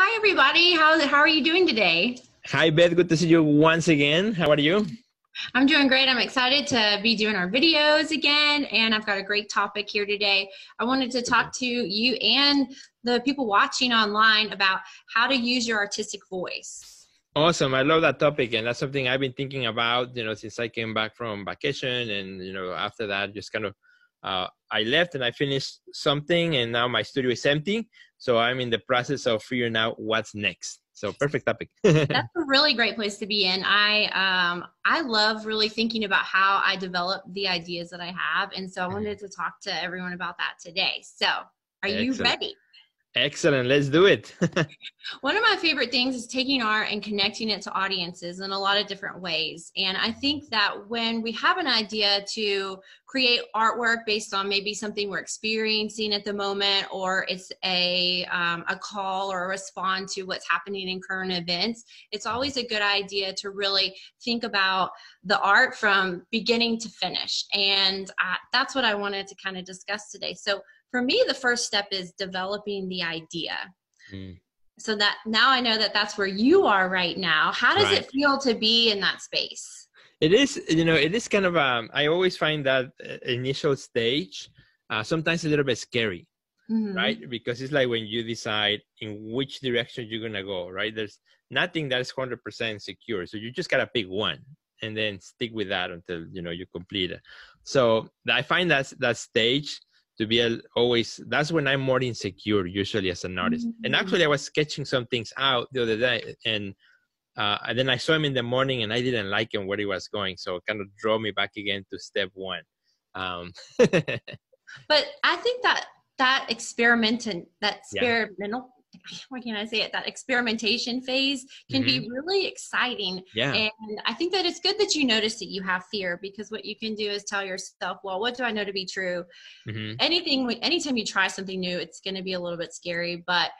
Hi, everybody. How are you doing today? Hi, Beth. Good to see you once again. How are you? I'm doing great. I'm excited to be doing our videos again, and I've got a great topic here today. I wanted to talk to you and the people watching online about how to use your artistic voice. Awesome. I love that topic. And that's something I've been thinking about, since I came back from vacation. And, after that, just kind of, I left and I finished something and now my studio is empty. So I'm in the process of figuring out what's next. So perfect topic. That's a really great place to be in. I love really thinking about how I develop the ideas that I have. And so I wanted to talk to everyone about that today. So are you ready? Excellent. Let's do it. One of my favorite things is taking art and connecting it to audiences in a lot of different ways. And I think that when we have an idea to create artwork based on maybe something we're experiencing at the moment, or it's a call or a response to what's happening in current events, it's always a good idea to really think about the art from beginning to finish. And that's what I wanted to kind of discuss today. So for me, the first step is developing the idea. So that now I know that that's where you are right now. How does it feel to be in that space? It is, it is kind of, I always find that initial stage, sometimes a little bit scary, right? Because it's like when you decide in which direction you're going to go, right? There's nothing that is 100% secure. So you just got to pick one and then stick with that until, you complete it. So I find that stage to be always, that's when I'm more insecure usually as an artist. And actually I was sketching some things out the other day and then I saw him in the morning and I didn't like him where he was going. So it kind of drove me back again to step one. But I think that experimental, what can I say it? That experimentation phase can be really exciting. Yeah. And I think that it's good that you notice that you have fear, because what you can do is tell yourself, well, what do I know to be true? Anytime you try something new, it's going to be a little bit scary, but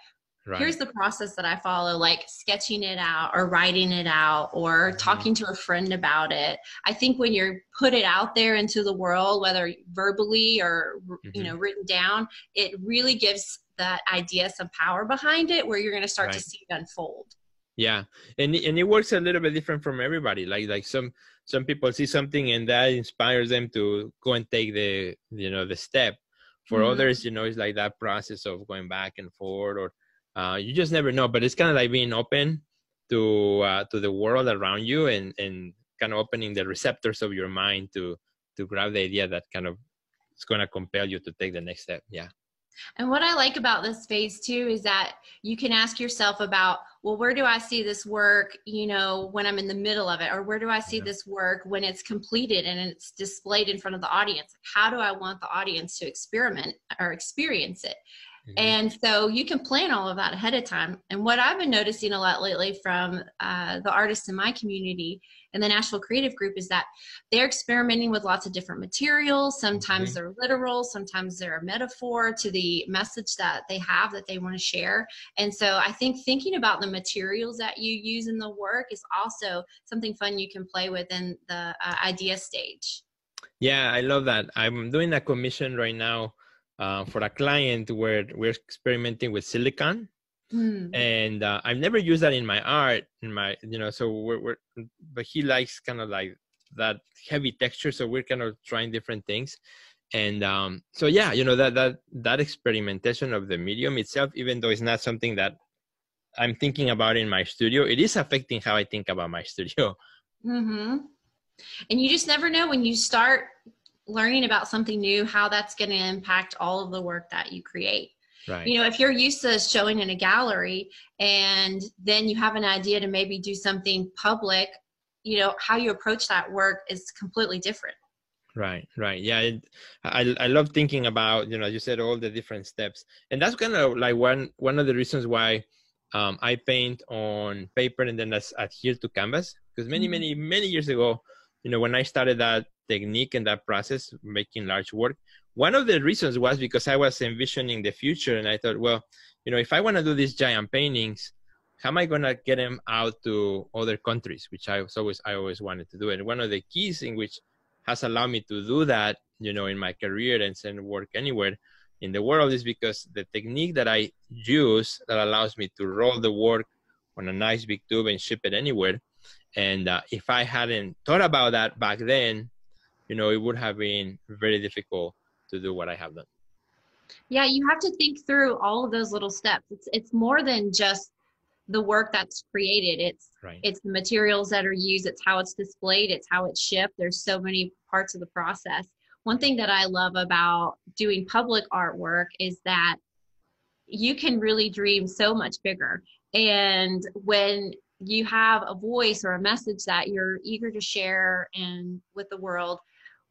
here's the process that I follow, like sketching it out or writing it out or talking to a friend about it. I think when you're put it out there into the world, whether verbally or, written down, it really gives that idea some power behind it where you're going to start to see it unfold. Yeah. And it works a little bit different from everybody. Like some people see something and that inspires them to go and take the step. For others, it's like that process of going back and forth, or you just never know. But it's kind of like being open to the world around you and kind of opening the receptors of your mind to grab the idea that kind of is going to compel you to take the next step. Yeah. And what I like about this phase too is that you can ask yourself about, well, where do I see this work, when I'm in the middle of it? Or where do I see this work when it's completed and it's displayed in front of the audience? How do I want the audience to experiment or experience it? And so you can plan all of that ahead of time. And what I've been noticing a lot lately from the artists in my community and the Nashville Creative Group is that they're experimenting with lots of different materials. Sometimes they're literal, sometimes they're a metaphor to the message that they have that they want to share. And so I think thinking about the materials that you use in the work is also something fun you can play with in the idea stage. Yeah, I love that. I'm doing a commission right now for a client where we're experimenting with silicone. And I've never used that in my art, so but he likes kind of like that heavy texture. So we're kind of trying different things. And so, yeah, that experimentation of the medium itself, even though it's not something that I'm thinking about in my studio, it is affecting how I think about my studio. And you just never know when you start learning about something new, how that's going to impact all of the work that you create. Right. If you're used to showing in a gallery and then you have an idea to maybe do something public, how you approach that work is completely different. Right. Yeah. I love thinking about, you said all the different steps, and that's kind of like one of the reasons why I paint on paper and then adhere to canvas, because many years ago, when I started that technique and that process, making large work, one of the reasons was because I was envisioning the future. And I thought, well, if I want to do these giant paintings, how am I going to get them out to other countries, which I always wanted to do. And one of the keys in which has allowed me to do that, in my career and send work anywhere, in the world is because the technique that I use that allows me to roll the work on a nice big tube and ship it anywhere. And if I hadn't thought about that back then, you know, it would have been very difficult to do what I have done. Yeah, you have to think through all of those little steps. It's more than just the work that's created. Right. It's the materials that are used, it's how it's displayed, it's how it's shipped. There's so many parts of the process. One thing that I love about doing public artwork is that you can really dream so much bigger. And when you have a voice or a message that you're eager to share and with the world,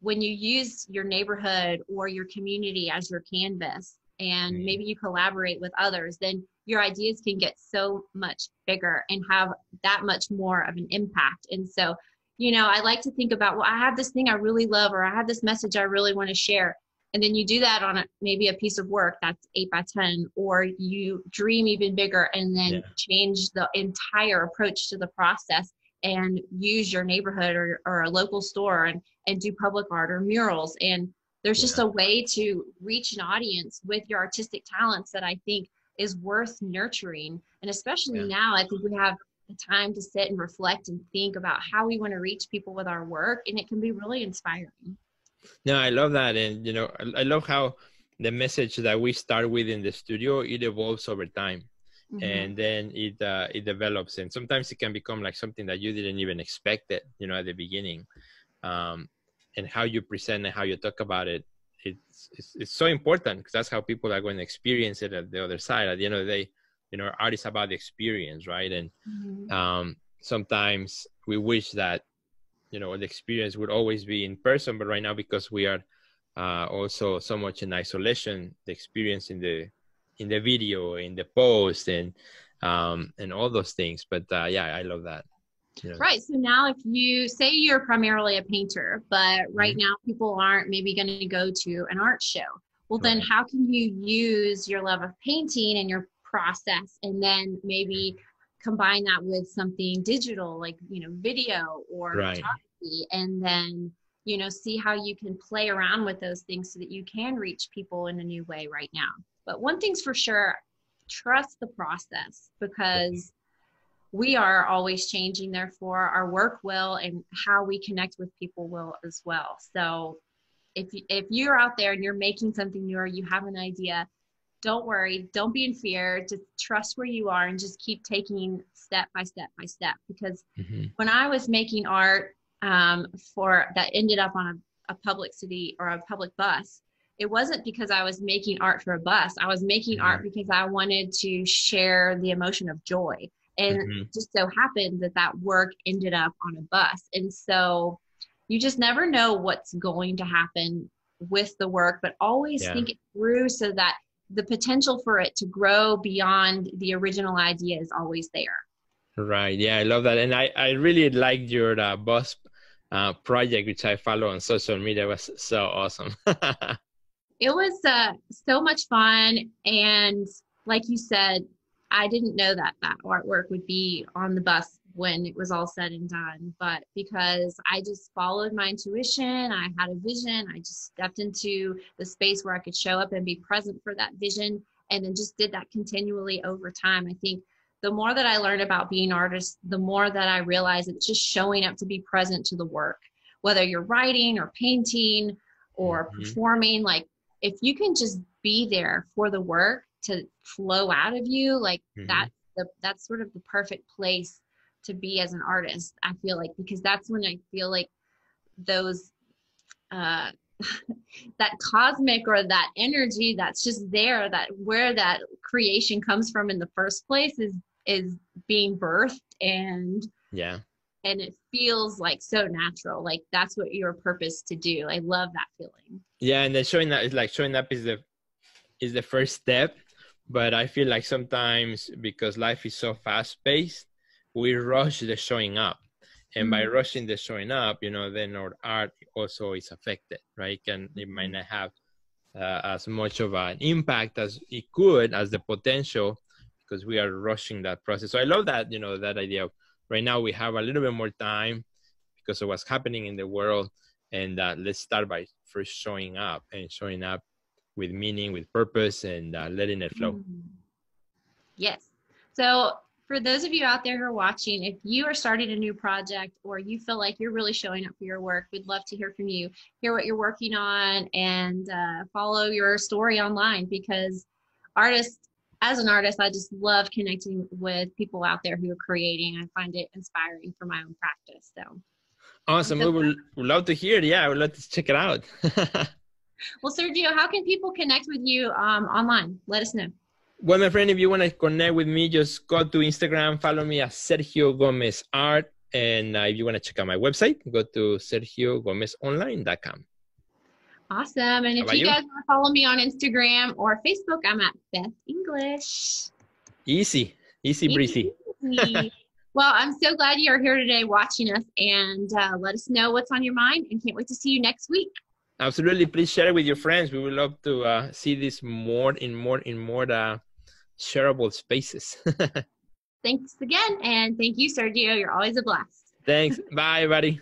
when you use your neighborhood or your community as your canvas, and maybe you collaborate with others, then your ideas can get so much bigger and have that much more of an impact. And so, you know, I like to think about, well, I have this thing I really love, or I have this message I really want to share. And then you do that on maybe a piece of work that's 8 by 10, or you dream even bigger and then change the entire approach to the process and use your neighborhood or a local store and do public art or murals. And there's just a way to reach an audience with your artistic talents that I think is worth nurturing. And especially now, I think we have the time to sit and reflect and think about how we want to reach people with our work. And it can be really inspiring. No, I love that. And, you know, I love how the message that we start with in the studio, it evolves over time. And then it develops. And sometimes it can become like something that you didn't even expect it, you know, at the beginning. And how you present and how you talk about it, it's so important, because that's how people are going to experience it at the other side. At the end of the day, you know, art is about the experience, right? And sometimes we wish that, you know, the experience would always be in person, but right now, because we are also so much in isolation, the experience in the video, in the post, and all those things. But yeah, I love that. You know. Right. So now if you say you're primarily a painter, but right now people aren't maybe going to go to an art show. Well, then how can you use your love of painting and your process, and then maybe combine that with something digital, like, you know, video or photography, and then, you know, see how you can play around with those things so that you can reach people in a new way right now. But one thing's for sure, trust the process, because we are always changing. Therefore, our work will, and how we connect with people will as well. So if you're out there and you're making something new, or you have an idea, don't worry, don't be in fear, just trust where you are and just keep taking step by step by step. Because when I was making art that ended up on a public city or a public bus, it wasn't because I was making art for a bus. I was making art because I wanted to share the emotion of joy. And just so happened that work ended up on a bus. And so you just never know what's going to happen with the work, but always think it through so that the potential for it to grow beyond the original idea is always there. Right. Yeah, I love that. And I really liked your bus project, which I follow on social media. It was so awesome. It was so much fun. And like you said, I didn't know that artwork would be on the bus when it was all said and done. But because I just followed my intuition, I had a vision, I just stepped into the space where I could show up and be present for that vision, and then just did that continually over time. I think the more that I learned about being an artist, the more that I realized it's just showing up to be present to the work, whether you're writing or painting or performing. Like, if you can just be there for the work to flow out of you, like that's sort of the perfect place to be as an artist, I feel like, because that's when I feel like those that cosmic or that energy that's just there, that where that creation comes from in the first place is being birthed, and it feels like so natural, like that's what you're purposed to do. I love that feeling. And then showing up is the first step. But I feel like sometimes, because life is so fast-paced, we rush the showing up. And by rushing the showing up, you know, then our art also is affected, right? And it might not have as much of an impact as it could, as the potential, because we are rushing that process. So I love that, you know, that idea of right now we have a little bit more time because of what's happening in the world. And let's start by first showing up with meaning, with purpose, and letting it flow. Yes. So for those of you out there who are watching, if you are starting a new project or you feel like you're really showing up for your work, we'd love to hear from you, hear what you're working on, and follow your story online, because as an artist, I just love connecting with people out there who are creating. I find it inspiring for my own practice. So awesome. We would love to hear it. Yeah, I would love to check it out. Well, Sergio, how can people connect with you online? Let us know. Well, my friend, if you want to connect with me, just go to Instagram, follow me at Sergio Gomez Art. And if you want to check out my website, go to sergiogomezonline.com. Awesome. And if you guys want to follow me on Instagram or Facebook, I'm at Beth English. Easy breezy. Well, I'm so glad you're here today watching us, and let us know what's on your mind, and can't wait to see you next week. Absolutely. Please share it with your friends. We would love to see this more shareable spaces. Thanks again. And thank you, Sergio. You're always a blast. Thanks. Bye, buddy.